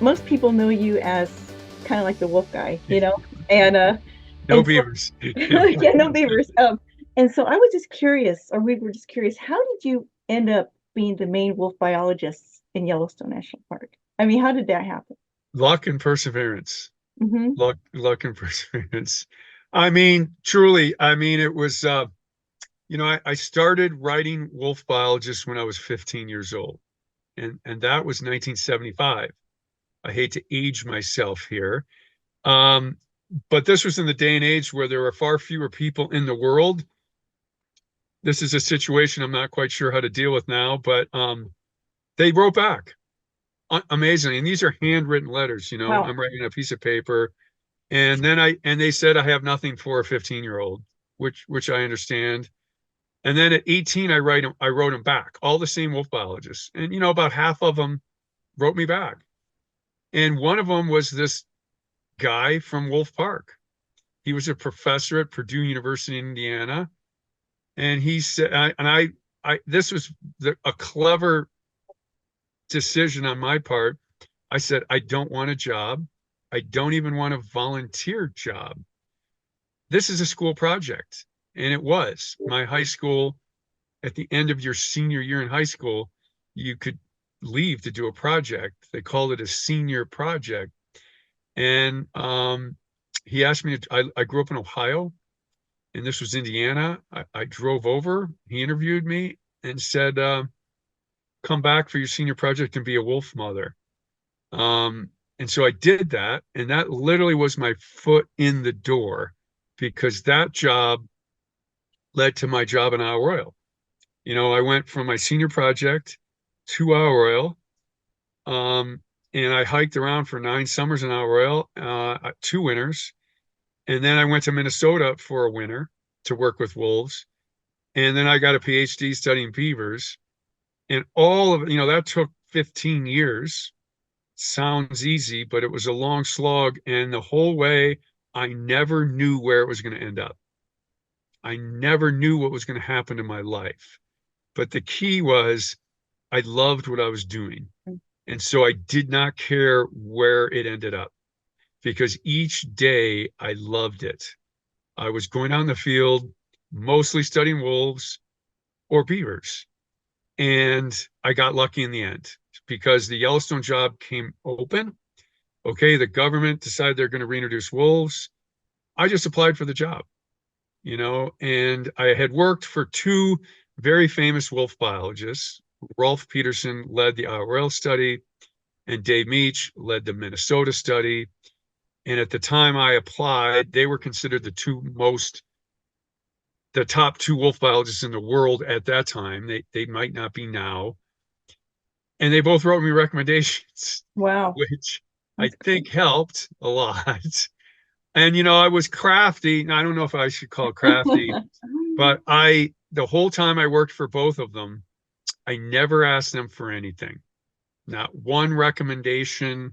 most people know you as kind of like the wolf guy, and No and so beavers. yeah, no beavers. And so I was just curious, or we were just curious, how did you end up being the main wolf biologist in Yellowstone National Park? I mean, how did that happen? Luck and perseverance. Hmm. Luck and perseverance. I mean, truly, I mean, it was, I started writing Wolf Biologist when I was 15 years old, and that was 1975. I hate to age myself here. Um, but this was in the day and age where there were far fewer people in the world. This is a situation I'm not quite sure how to deal with now, but they wrote back amazingly. And these are handwritten letters, Wow. I'm writing a piece of paper. And they said I have nothing for a 15-year-old, which I understand. And then at 18, I wrote them back, all the same wolf biologists. And about half of them wrote me back. And one of them was this guy from Wolf Park. He was a professor at Purdue University in Indiana. And he said, this was a clever decision on my part. I said, I don't want a job. I don't even want a volunteer job. This is a school project. And it was. My high school, at the end of your senior year in high school, you could leave to do a project. They called it a senior project. And he asked me I grew up in Ohio, and this was Indiana. I drove over. He interviewed me and said, come back for your senior project and be a wolf mother. And so I did that. And that literally was my foot in the door because that job led to my job in Isle Royale. I went from my senior project to Isle Royale. And I hiked around for 9 summers in Isle Royale, 2 winters. And then I went to Minnesota for a winter to work with wolves. And then I got a PhD studying beavers. And all of, that took 15 years. Sounds easy, but it was a long slog. And the whole way, I never knew where it was going to end up. I never knew what was going to happen in my life. But the key was I loved what I was doing. And so I did not care where it ended up because each day I loved it. I was going out in the field, mostly studying wolves or beavers. And I got lucky in the end because the Yellowstone job came open. Okay, the government decided they're going to reintroduce wolves. I just applied for the job, and I had worked for two very famous wolf biologists. Rolf Peterson led the Isle Royale study, and Dave Meach led the Minnesota study. And at the time I applied, they were considered the top two wolf biologists in the world at that time. They might not be now. And they both wrote me recommendations, Wow. which I That's think great. helped a lot. And I was crafty. I don't know if I should call it crafty, but the whole time I worked for both of them, I never asked them for anything. Not one recommendation.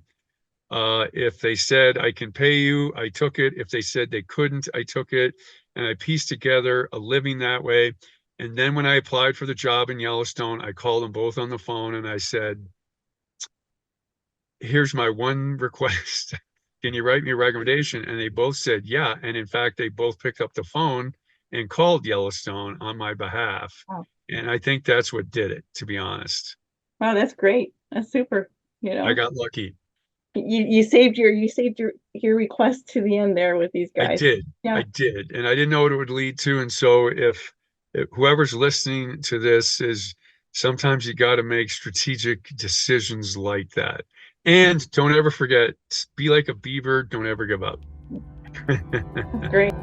If they said I can pay you, I took it. If they said they couldn't, I took it. And I pieced together a living that way. And then when I applied for the job in Yellowstone, I called them both on the phone and I said, here's my one request. Can you write me a recommendation? And they both said, yeah. And in fact, they both picked up the phone and called Yellowstone on my behalf. Wow. And I think that's what did it, to be honest. Wow, that's great. That's super. You I know, got lucky. you saved your request to the end there with these I guys. did. Yeah. I did. And I didn't know what it would lead to. And so if whoever's listening to this is sometimes you got to make strategic decisions like that. And don't ever forget, be like a beaver, don't ever give up. That's great.